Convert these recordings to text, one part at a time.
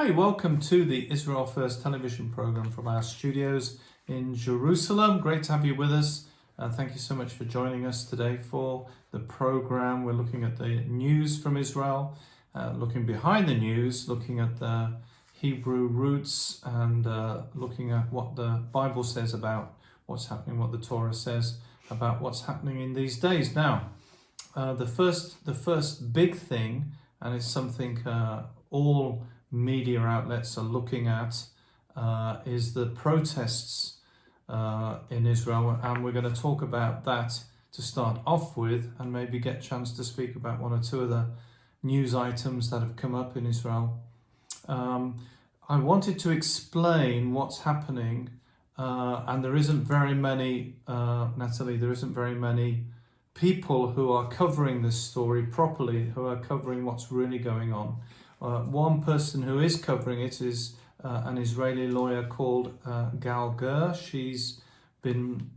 Hi, welcome to the Israel First television program from our studios in Jerusalem. Great to have you with us. Thank you so much for joining us today for the program. We're looking at the news from Israel, looking behind the news, looking at the Hebrew roots and looking at what the Bible says about what's happening, what the Torah says about what's happening in these days. Now, the first big thing, and it's something all media outlets are looking at, is the protests in Israel, and we're going to talk about that to start off with, and maybe get a chance to speak about one or two of the news items that have come up in Israel. I wanted to explain what's happening, and there isn't very many, Nathalie, there isn't very many people who are covering this story properly, who are covering what's really going on. One person who is covering it is an Israeli lawyer called Gal Ger. She's been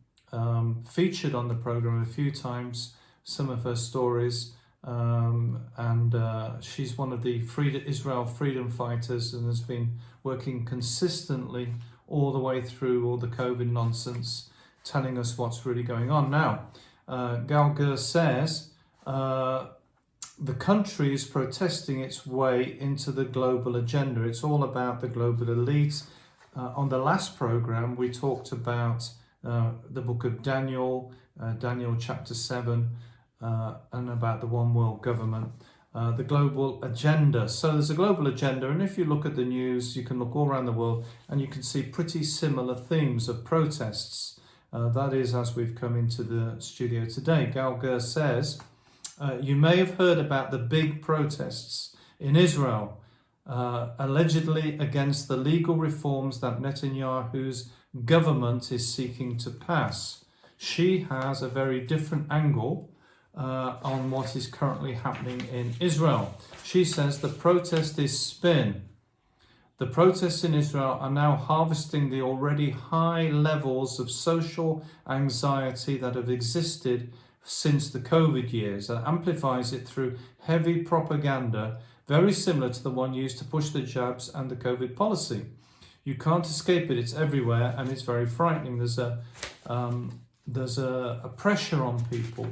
featured on the program a few times, some of her stories, and she's one of the Israel freedom fighters and has been working consistently all the way through all the COVID nonsense, telling us what's really going on. Now, Gal Ger says the country is protesting its way into the global agenda. It's all about the global elite. On the last program, we talked about the book of Daniel, Daniel chapter 7, and about the one world government, the global agenda. So there's a global agenda, and if you look at the news, you can look all around the world and you can see pretty similar themes of protests. That is, as we've come into the studio today. Gal Ger says, you may have heard about the big protests in Israel, allegedly against the legal reforms that Netanyahu's government is seeking to pass. She has a very different angle on what is currently happening in Israel. She says the protest is spin. The protests in Israel are now harvesting the already high levels of social anxiety that have existed since the COVID years, and amplifies it through heavy propaganda, very similar to the one used to push the jabs and the COVID policy. You can't escape it, it's everywhere, and it's very frightening. There's a pressure on people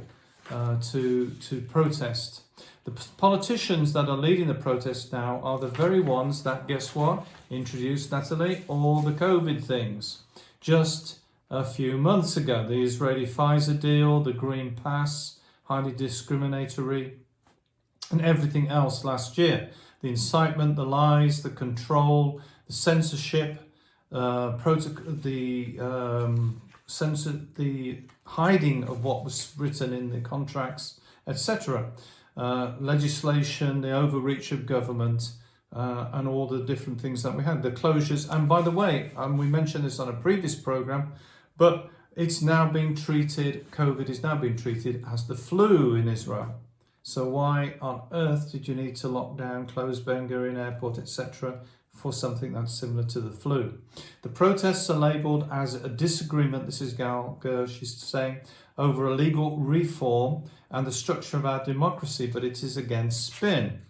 to protest. The politicians that are leading the protests now are the very ones that, guess what, introduced, Nathalie, all the COVID things. Just a few months ago, the Israeli Pfizer deal, the Green Pass, highly discriminatory, and everything else last year. The incitement, the lies, the control, the censorship, the hiding of what was written in the contracts, etc. Legislation, the overreach of government, and all the different things that we had, the closures. And by the way, we mentioned this on a previous program, but it's now being treated, COVID is now being treated as the flu in Israel. So why on earth did you need to lock down, close Ben Gurion Airport, etc., for something that's similar to the flu? The protests are labelled as a disagreement, this is Gal Ger, she's saying, over a legal reform and the structure of our democracy, but it is again spin.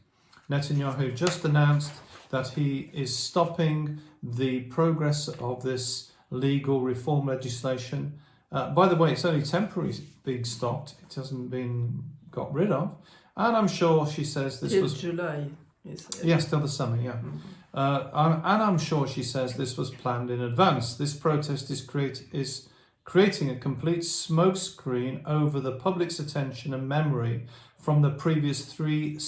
Netanyahu just announced that he is stopping the progress of this legal reform legislation. By the way, it's only temporarily being stopped. It hasn't been got rid of. And I'm sure she says this was July. Yes, till the summer, yeah. And I'm sure she says this was planned in advance. This protest is creating a complete smokescreen over the public's attention and memory from the previous three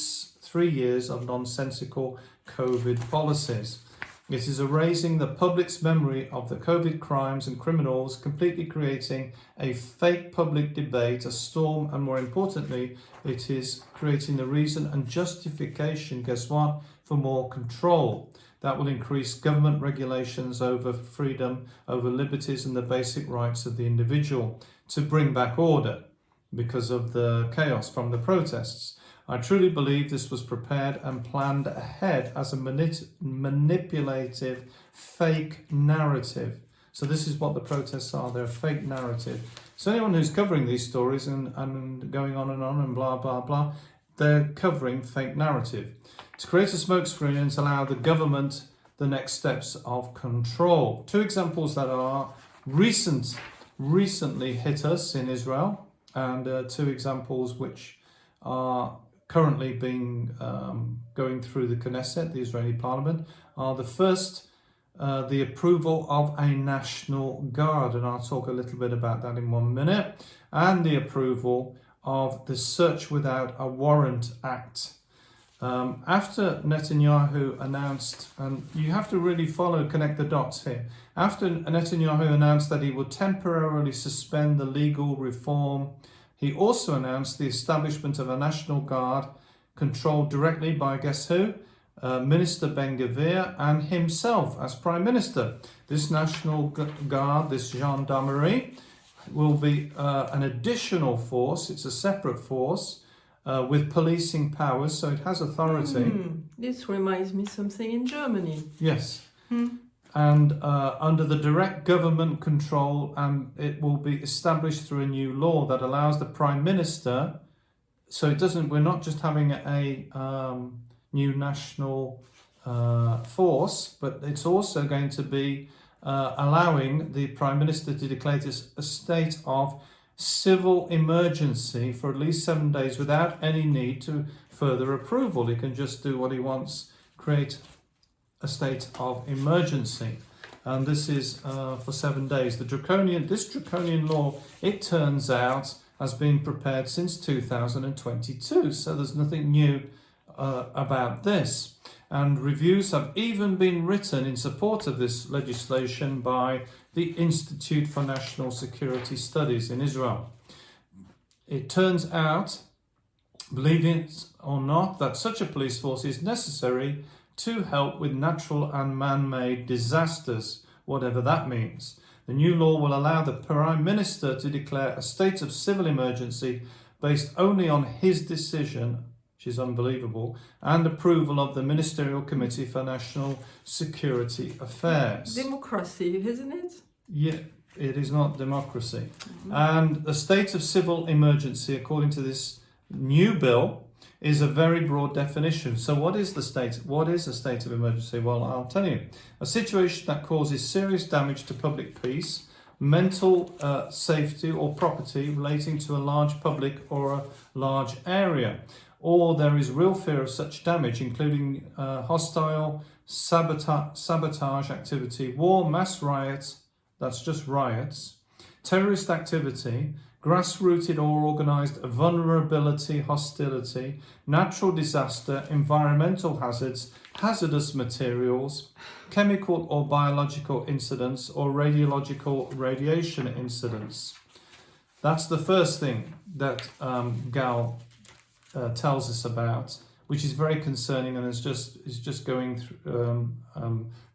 years of nonsensical COVID policies. It is erasing the public's memory of the COVID crimes and criminals, completely creating a fake public debate, a storm, and more importantly, it is creating the reason and justification, guess what, for more control. That will increase government regulations over freedom, over liberties and the basic rights of the individual to bring back order because of the chaos from the protests. I truly believe this was prepared and planned ahead as a manipulative, fake narrative. So this is what the protests are, they're a fake narrative. So anyone who's covering these stories and going on and blah, blah, blah, they're covering fake narrative. To create a smokescreen and to allow the government the next steps of control. Two examples that are recently hit us in Israel, and two examples which are currently being going through the Knesset, the Israeli parliament, are the first, the approval of a National Guard, and I'll talk a little bit about that in 1 minute, and the approval of the Search Without a Warrant Act. After Netanyahu announced, and you have to really connect the dots here. After Netanyahu announced that he would temporarily suspend the legal reform, he also announced the establishment of a National Guard controlled directly by, guess who? Minister Ben-Gvir and himself as Prime Minister. This National Guard, this gendarmerie, will be an additional force. It's a separate force with policing powers, so it has authority. This reminds me something in Germany. Yes. And under the direct government control, and it will be established through a new law that allows the Prime Minister, so it doesn't, we're not just having a new national force, but it's also going to be allowing the Prime Minister to declare this a state of civil emergency for at least 7 days without any need to further approval. He can just do what he wants, create a state of emergency. And this is for 7 days. This draconian law, it turns out, has been prepared since 2022. So there's nothing new about this. And reviews have even been written in support of this legislation by the Institute for National Security Studies in Israel. It turns out, believe it or not, that such a police force is necessary to help with natural and man-made disasters, whatever that means. The new law will allow the Prime Minister to declare a state of civil emergency based only on his decision, which is unbelievable, and approval of the Ministerial Committee for National Security Affairs. Democracy, isn't it? Yeah, it is not democracy. And the state of civil emergency, according to this new bill, is a very broad definition. So what is the state? What is a state of emergency? Well, I'll tell you. A situation that causes serious damage to public peace, mental safety or property relating to a large public or a large area, or there is real fear of such damage, including hostile sabotage activity, war, mass riots, that's just riots, terrorist activity, grassrooted or organised vulnerability, hostility, natural disaster, environmental hazards, hazardous materials, chemical or biological incidents, or radiation incidents. That's the first thing that Gal tells us about, which is very concerning, and is just going through,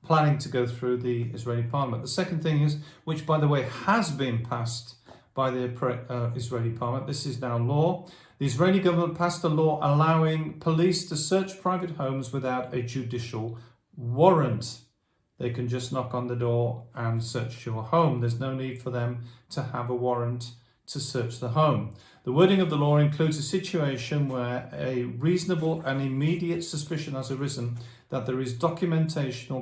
planning to go through the Israeli parliament. The second thing is, which by the way has been passed by the Israeli parliament, this is now law. The Israeli government passed a law allowing police to search private homes without a judicial warrant. They can just knock on the door and search your home. There's no need for them to have a warrant to search the home. The wording of the law includes a situation where a reasonable and immediate suspicion has arisen that there is documentation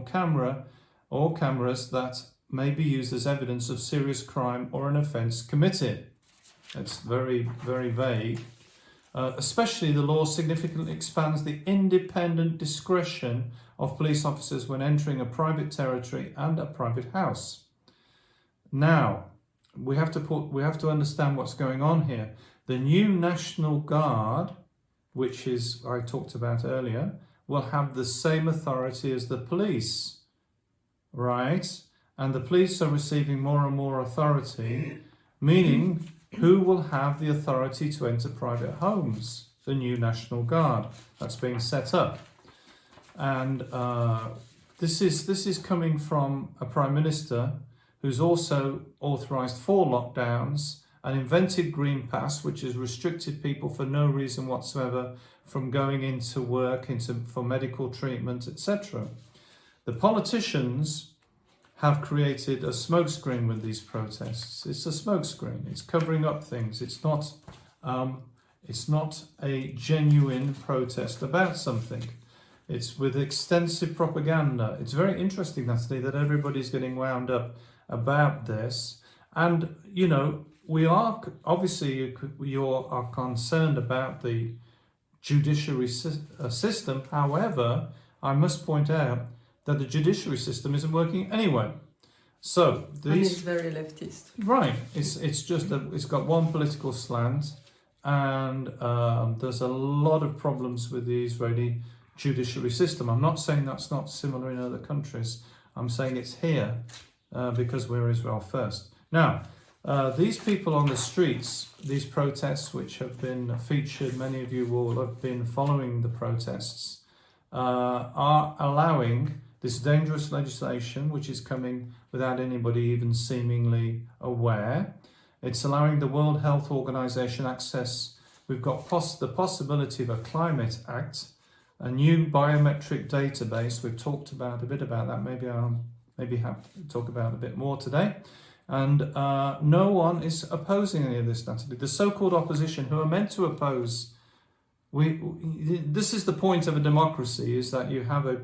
or cameras that may be used as evidence of serious crime or an offence committed. It's very, very vague. Especially the law significantly expands the independent discretion of police officers when entering a private territory and a private house. Now, we have to understand what's going on here. The new National Guard, which is I talked about earlier, will have the same authority as the police, right? And the police are receiving more and more authority, meaning who will have the authority to enter private homes? The new National Guard that's being set up. And this is coming from a Prime Minister who's also authorised 4 lockdowns, an invented Green Pass, which has restricted people for no reason whatsoever from going into work, for medical treatment, etc. The politicians have created a smokescreen with these protests. It's a smokescreen. It's covering up things. It's not It's not a genuine protest about something. It's with extensive propaganda. It's very interesting, Nathalie, that everybody's getting wound up about this. And, you know, we are, obviously, you are concerned about the judiciary system. However, I must point out that the judiciary system isn't working anyway. So And it's very leftist. right, it's just that it's got one political slant, and there's a lot of problems with the Israeli judiciary system. I'm not saying that's not similar in other countries. I'm saying it's here because we're Israel first. Now, these people on the streets, these protests which have been featured, many of you will have been following the protests, are allowing this dangerous legislation which is coming without anybody even seemingly aware. It's allowing the World Health Organization access. We've got the possibility of a climate act, a new biometric database. We've talked about a bit about that. Maybe I'll have to talk about a bit more today. And no one is opposing any of this, Nathalie. The so-called opposition who are meant to oppose. This is the point of a democracy: is that you have a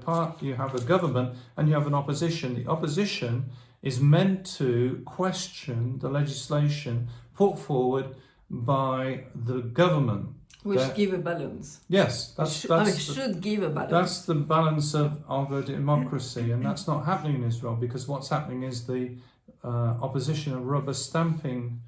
government, and you have an opposition. The opposition is meant to question the legislation put forward by the government. Which give a balance. Yes, should give a balance. That's the balance of a democracy, and that's not happening in Israel, because what's happening is the opposition are rubber stamping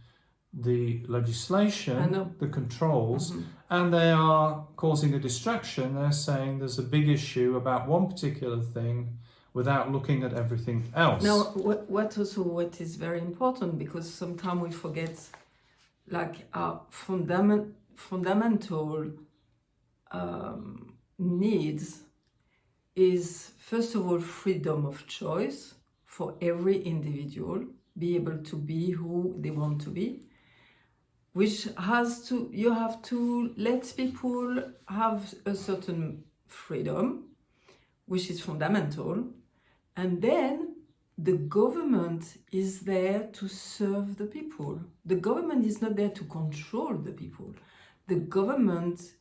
the legislation, the controls, and they are causing a distraction. They're saying there's a big issue about one particular thing without looking at everything else. Now, what is very important, because sometimes we forget, like, our fundamental needs is, first of all, freedom of choice for every individual, be able to be who they want to be, which you have to let people have a certain freedom, which is fundamental. And then the government is there to serve the people. The government is not there to control the people. The government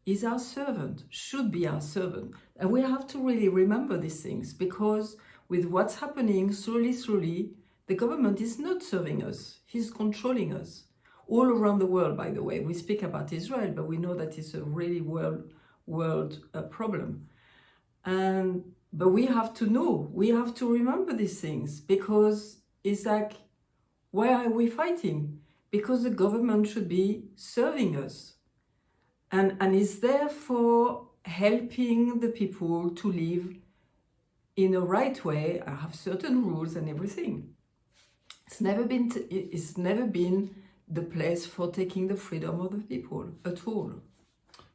is our servant, should be our servant. And we have to really remember these things, because with what's happening slowly, the government is not serving us. He's controlling us. All around the world, by the way. We speak about Israel, but we know that it's a really world problem. But we have to know, we have to remember these things, because it's like, why are we fighting? Because the government should be serving us. And is there for helping the people to live in a right way, have certain rules and everything. It's never been the place for taking the freedom of the people at all.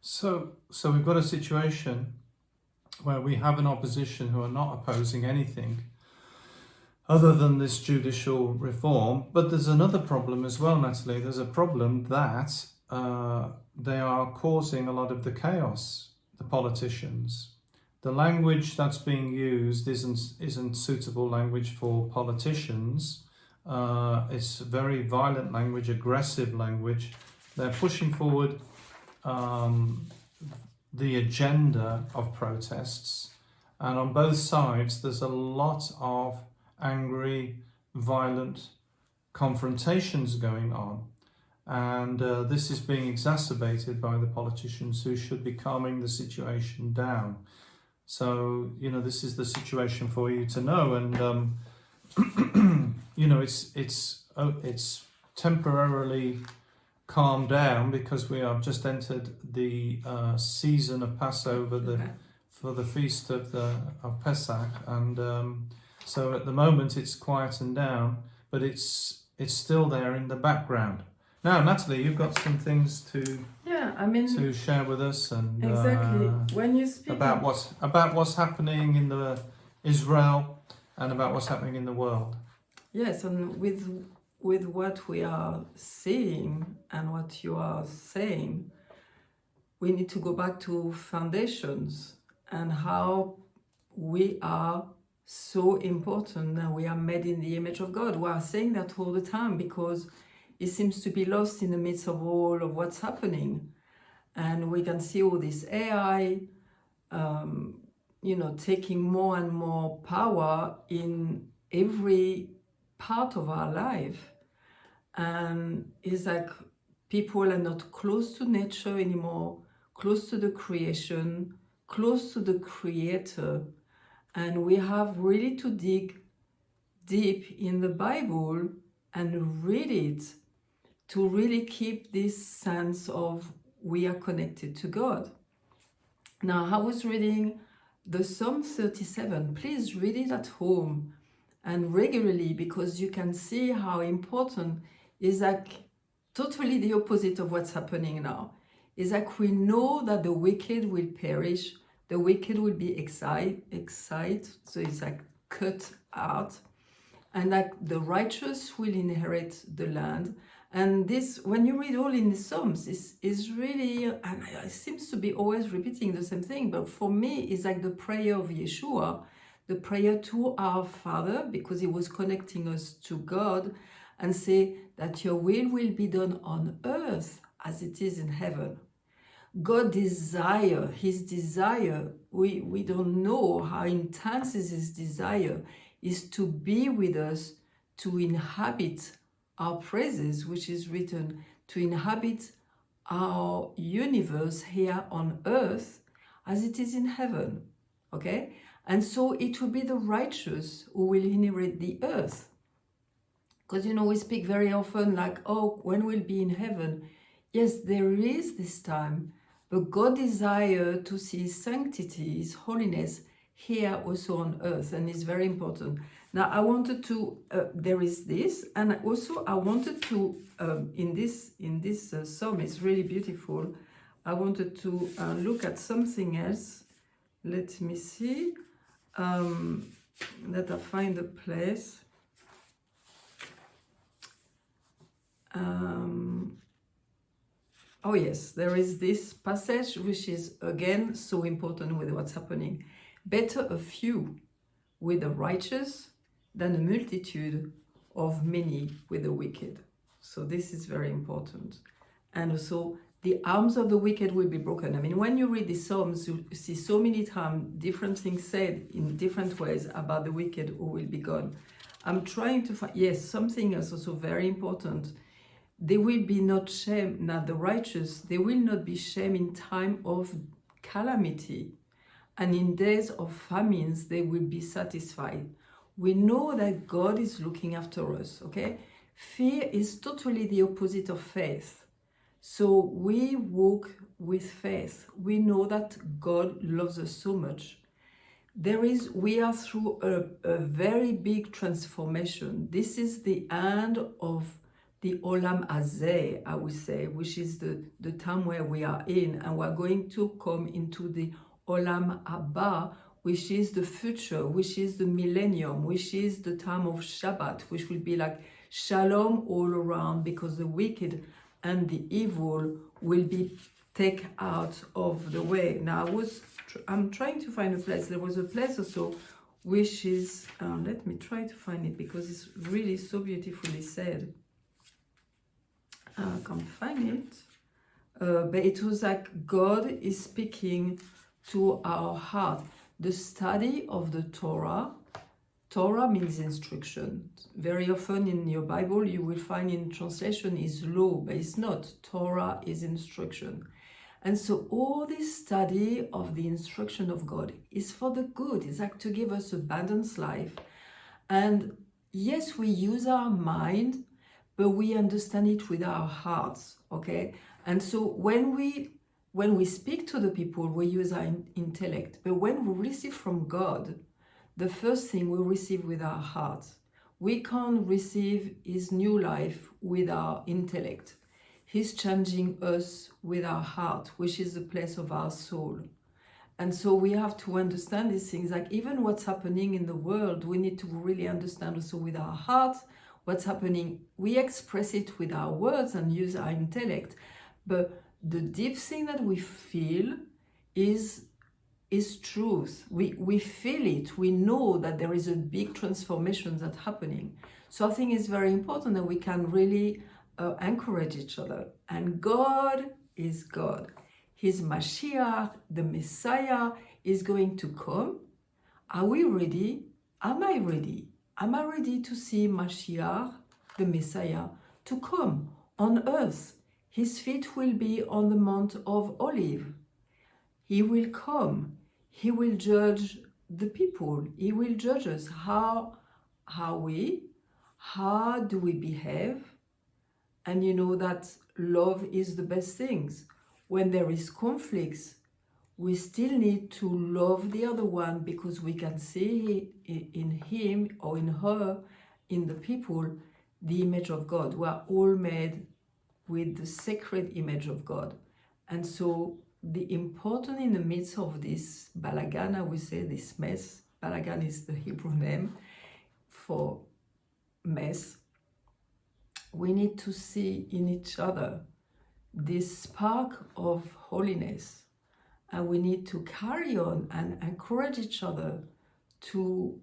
So we've got a situation where we have an opposition who are not opposing anything other than this judicial reform. But there's another problem as well, Nathalie. There's a problem that they are causing a lot of the chaos, the politicians. The language that's being used isn't suitable language for politicians. It's very violent language, aggressive language. They're pushing forward the agenda of protests, and on both sides there's a lot of angry, violent confrontations going on, and this is being exacerbated by the politicians who should be calming the situation down. So, you know, this is the situation for you to know, and you know, it's temporarily calmed down because we have just entered the season of Passover, for the feast of Pesach, and so at the moment it's quietened down, but it's still there in the background. Now, Nathalie, you've got some things to share with us, and exactly when you speak about what's happening in Israel and about what's happening in the world. Yes, and with what we are seeing and what you are saying, we need to go back to foundations and how we are so important, and we are made in the image of God. We are saying that all the time because it seems to be lost in the midst of all of what's happening. and we can see all this AI, taking more and more power in every part of our life. And it's like people are not close to nature anymore, close to the creation, close to the Creator. And we have really to dig deep in the Bible and read it to really keep this sense of we are connected to God. Now, I was reading the Psalm 37. Please read it at home and regularly, because you can see how important is like totally the opposite of what's happening now. Is like we know that the wicked will perish, the wicked will be exiled, so it's like cut out, and like the righteous will inherit the land. And this, when you read all in the Psalms, is really, and it seems to be always repeating the same thing, but for me, it's like the prayer of Yeshua, the prayer to our Father, because he was connecting us to God, and say that your will be done on earth as it is in heaven. God desire, his desire, we don't know how intense is his desire, is to be with us, to inhabit our praises, which is written, to inhabit our universe here on earth as it is in heaven. Okay? And so it will be the righteous who will inherit the earth. Because, we speak very often like, oh, when we'll be in heaven. Yes, there is this time, but God desires to see his sanctity, his holiness here also on earth, and it's very important. Now, I wanted to, there is this, and also I wanted to, in this psalm, it's really beautiful, I wanted to look at something else. Let me see, that I find a place. Oh yes, there is this passage which is again so important with what's happening. Better a few with the righteous than a multitude of many with the wicked. So this is very important. And also the arms of the wicked will be broken. I mean, when you read the Psalms, you see so many times different things said in different ways about the wicked who will be gone. I'm trying to find, yes, something else also very important. They will be not shamed, not the righteous, they will not be shamed in time of calamity. And in days of famines, they will be satisfied. We know that God is looking after us, okay? Fear is totally the opposite of faith. So we walk with faith. We know that God loves us so much. We are through a very big transformation. This is the end of the Olam Hazeh, I would say, which is the time where we are in, and we're going to come into the Olam Haba, which is the future, which is the millennium, which is the time of Shabbat, which will be like shalom all around, because the wicked and the evil will be taken out of the way. Now, I'm trying to find a place. There was a place also which is, let me try to find it, because it's really so beautifully said. I can't find it. But it was like God is speaking to our heart. The study of the Torah. Torah means instruction. Very often in your Bible you will find in translation is law, but it's not. Torah is instruction. And so all this study of the instruction of God is for the good. It's like to give us a balanced life. And yes, we use our mind, but we understand it with our hearts, okay? And so when we speak to the people, we use our intellect. But when we receive from God, the first thing we receive with our hearts. We can't receive his new life with our intellect. He's changing us with our heart, which is the place of our soul. And so we have to understand these things, like even what's happening in the world, we need to really understand also with our heart what's happening. We express it with our words and use our intellect, but the deep thing that we feel is truth. We feel it. We know that there is a big transformation that's happening. So I think it's very important that we can really encourage each other. And God is God. his Mashiach, the Messiah, is going to come. Are we ready? Am I ready? Am I ready to see Mashiach, the Messiah, to come on earth? His feet will be on the Mount of Olive. He will come. He will judge the people. He will judge us. How do we behave? And you know that love is the best things. When there is conflicts, we still need to love the other one, because we can see in him or in her, in the people, the image of God. We are all made with the sacred image of God. And so the important in the midst of this balagan, I would say, this mess, balagan is the Hebrew name for mess, we need to see in each other this spark of holiness. And we need to carry on and encourage each other to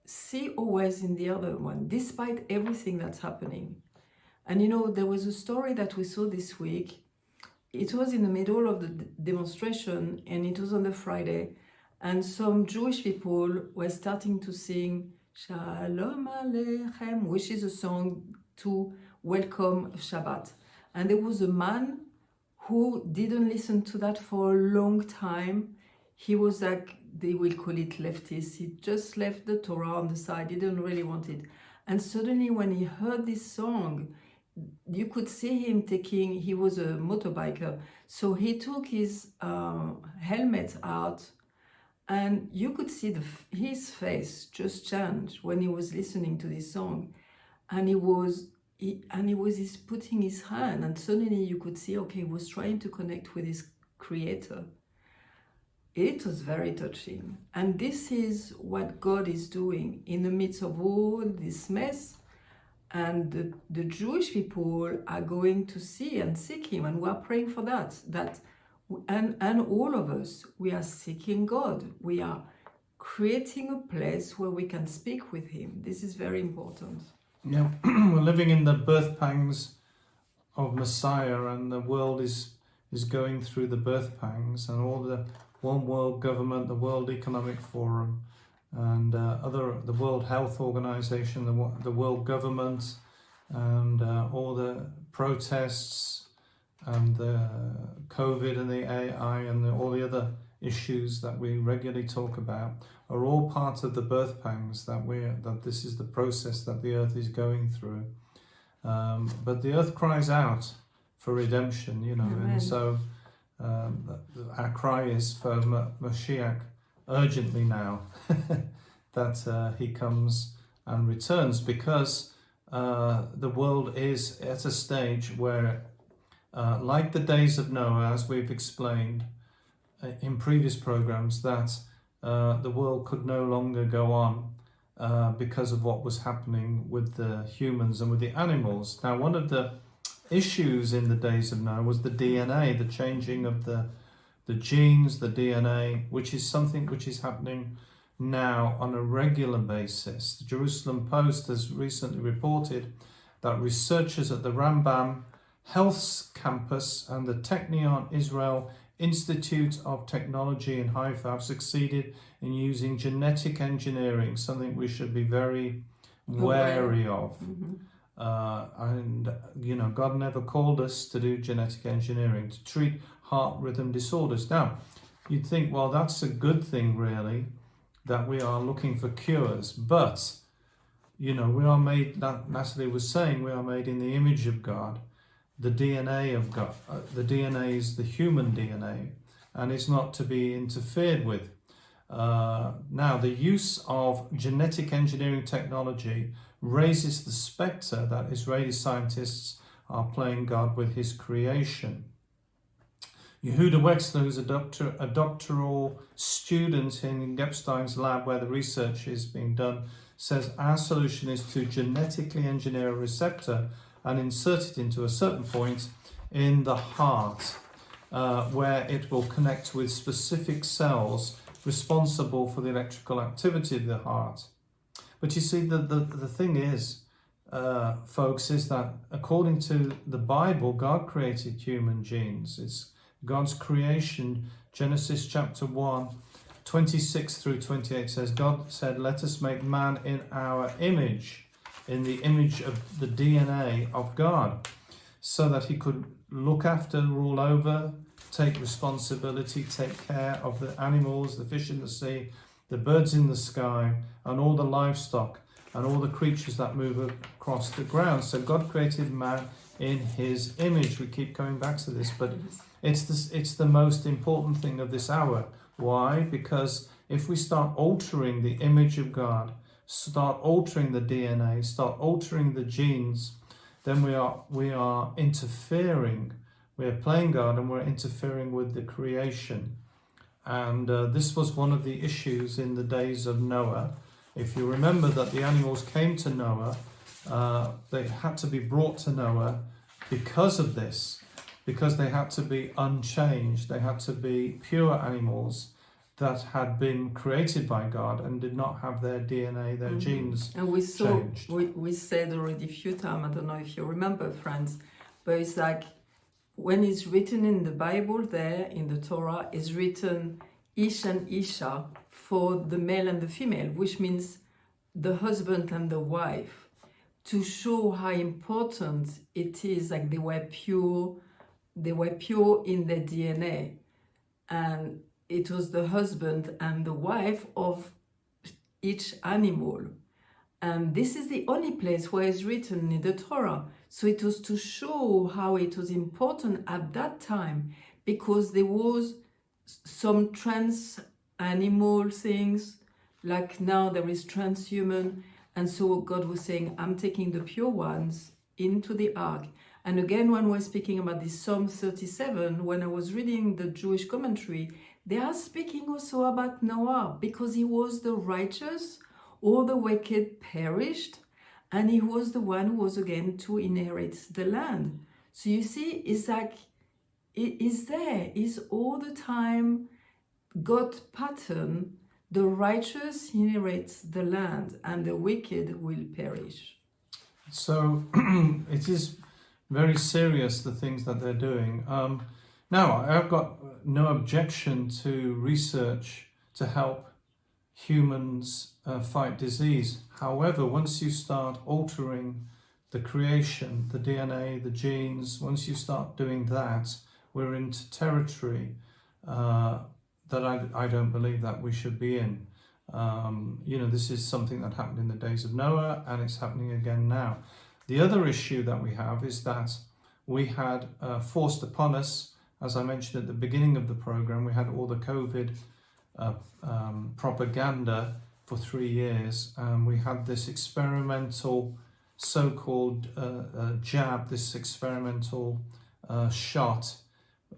see always in the other one, despite everything that's happening. And you know, there was a story that we saw this week. It was in the middle of the demonstration, and it was on the Friday, and some Jewish people were starting to sing Shalom Aleichem, which is a song to welcome Shabbat. And there was a man who didn't listen to that for a long time. He was like, they will call it leftist. He just left the Torah on the side. He didn't really want it. And suddenly when he heard this song, you could see him he was a motorbiker. So he took his helmet out, and you could see his face just change when he was listening to this song. And he was putting his hand, and suddenly you could see, okay, he was trying to connect with his creator. It was very touching. And this is what God is doing in the midst of all this mess. And the Jewish people are going to see and seek him, and we are praying for that. And all of us, we are seeking God. We are creating a place where we can speak with him. This is very important. Yeah, we're living in the birth pangs of Messiah, and the world is going through the birth pangs, and all the One World Government, the World Economic Forum, and the World Health Organization, the World Government, and all the protests, and the COVID and the AI and all the other issues that we regularly talk about are all part of the birth pangs that this is the process that the earth is going through. But the earth cries out for redemption, you know. Amen. And so our cry is for Mashiach urgently now that he comes and returns, because the world is at a stage where, like the days of Noah, as we've explained in previous programs, that the world could no longer go on because of what was happening with the humans and with the animals. Now, one of the issues in the days of Noah was the DNA, the changing of the genes, the DNA, which is something which is happening now on a regular basis. The Jerusalem Post has recently reported that researchers at the Rambam Health Campus and the Technion Israel Institute of Technology in Haifa have succeeded in using genetic engineering, something we should be very wary of. Mm-hmm. And, you know, God never called us to do genetic engineering, to treat heart rhythm disorders. Now, you'd think, well, that's a good thing, really, that we are looking for cures. But, you know, we are made, that Nathalie was saying, we are made in the image of God. The DNA of God, the DNA is the human DNA, and it's not to be interfered with. Now, the use of genetic engineering technology raises the spectre that Israeli scientists are playing God with his creation. Yehuda Wexler, who's a doctoral student in Epstein's lab where the research is being done, says our solution is to genetically engineer a receptor and insert it into a certain point in the heart, where it will connect with specific cells responsible for the electrical activity of the heart. But you see, the thing is, folks, is that according to the Bible, God created human genes. It's God's creation. Genesis chapter 1, 26 through 28 says, God said, let us make man in our image, in the image of the DNA of God, so that he could look after, rule over, take responsibility, take care of the animals, the fish in the sea, the birds in the sky, and all the livestock, and all the creatures that move across the ground. So God created man in his image. We keep coming back to this, but it's the most important thing of this hour. Why? Because if we start altering the image of God, start altering the DNA, start altering the genes, then we are interfering. We are playing God and we're interfering with the creation. And this was one of the issues in the days of Noah. If you remember that the animals came to Noah, they had to be brought to Noah because of this, because they had to be unchanged. They had to be pure animals that had been created by God and did not have their DNA, their genes and we saw, changed. we said already a few times, I don't know if you remember, friends, but it's like when it's written in the Bible there, in the Torah, is written Ish and Isha for the male and the female, which means the husband and the wife, to show how important it is, like they were pure in their DNA. And it was the husband and the wife of each animal. And this is the only place where it's written in the Torah. So it was to show how it was important at that time, because there was some trans animal things, like now there is transhuman. And so God was saying, I'm taking the pure ones into the ark. And again, when we're speaking about this Psalm 37, when I was reading the Jewish commentary, they are speaking also about Noah, because he was the righteous, all the wicked perished, and he was the one who was again to inherit the land. So you see, it's like, it is there, is all the time God's pattern. The righteous inherits the land, and the wicked will perish. So it is very serious, the things that they're doing. Now, I've got no objection to research to help humans fight disease. However, once you start altering the creation, the DNA, the genes, once you start doing that, we're into territory that I don't believe that we should be in. This is something that happened in the days of Noah, and it's happening again now. The other issue that we have is that we had forced upon us, as I mentioned at the beginning of the program, we had all the COVID propaganda for 3 years. We had this experimental so-called jab, this experimental shot.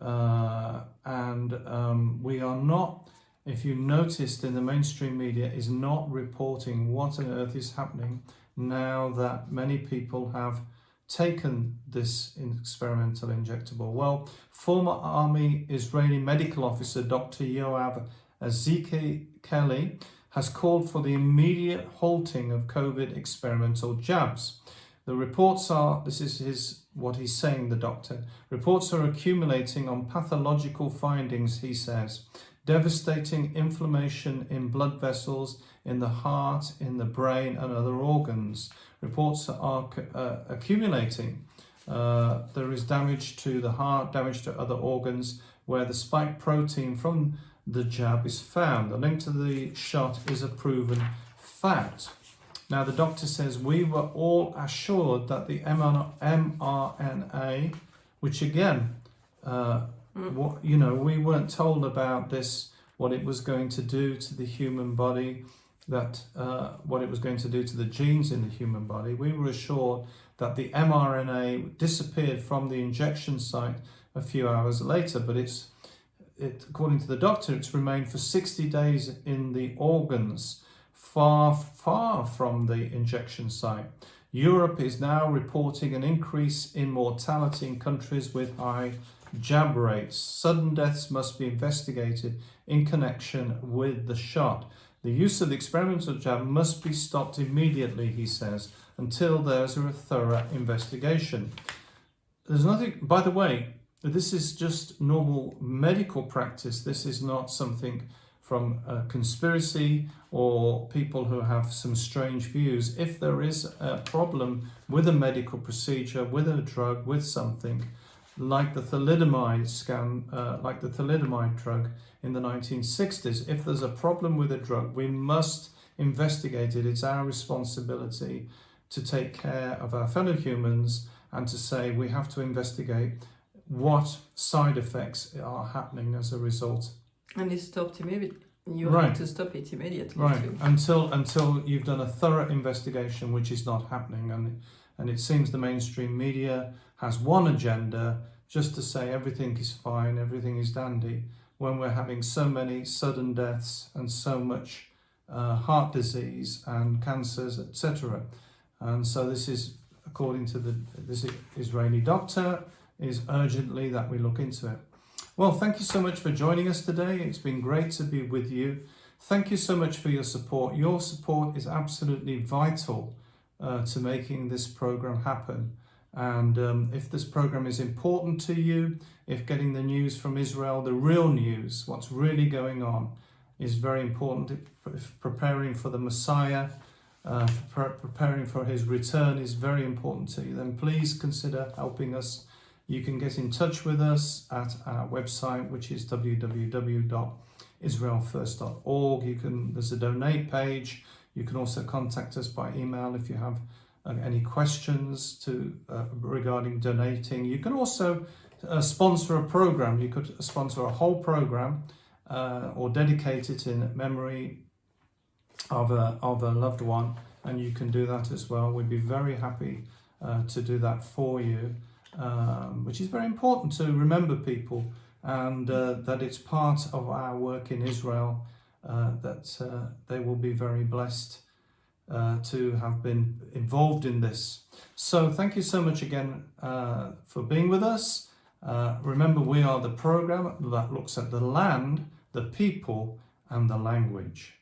And we are not, if you noticed in the mainstream media, is not reporting what on earth is happening now that many people have taken this experimental injectable. Well, former Army Israeli medical officer Dr. Yoav Kelly has called for the immediate halting of COVID experimental jabs. The reports are, this is what he's saying, the doctor, reports are accumulating on pathological findings, he says, devastating inflammation in blood vessels, in the heart, in the brain and other organs. Reports are accumulating. There is damage to the heart, damage to other organs where the spike protein from the jab is found. The link to the shot is a proven fact. Now, the doctor says we were all assured that the mRNA, which again, we weren't told about this, what it was going to do to the human body, that what it was going to do to the genes in the human body. We were assured that the mRNA disappeared from the injection site a few hours later, but according to the doctor, it's remained for 60 days in the organs, far, far from the injection site. Europe is now reporting an increase in mortality in countries with high jab rates. Sudden deaths must be investigated in connection with the shot. The use of the experimental jab must be stopped immediately, he says, until there's a thorough investigation. There's nothing, by the way, This is just normal medical practice. This is not something from a conspiracy or people who have some strange views. If there is a problem with a medical procedure, with a drug, with something, like the thalidomide like the thalidomide drug in the 1960s, if there's a problem with a drug, we must investigate it. It's our responsibility to take care of our fellow humans and to say we have to investigate what side effects are happening as a result. And it's stopped immediately. You Right. have to stop it immediately. Right, too. until you've done a thorough investigation, which is not happening, and it seems the mainstream media has one agenda, just to say everything is fine, everything is dandy, when we're having so many sudden deaths and so much heart disease and cancers, etc. And so this is, according to this Israeli doctor, is urgently that we look into it. Well, thank you so much for joining us today. It's been great to be with you. Thank you so much for your support. Your support is absolutely vital to making this program happen. And if this program is important to you, if getting the news from Israel, the real news, what's really going on, is very important, if preparing for the Messiah, preparing for his return is very important to you, then please consider helping us. You can get in touch with us at our website, which is www.israelfirst.org. There's a donate page. You can also contact us by email if you have any questions regarding donating. You can also sponsor a program. You could sponsor a whole program or dedicate it in memory of a loved one, and you can do that as well. We'd be very happy to do that for you. Which is very important to remember people, and that it's part of our work in Israel, that they will be very blessed to have been involved in this. So thank you so much again for being with us. Remember, we are the program that looks at the land, the people, and the language.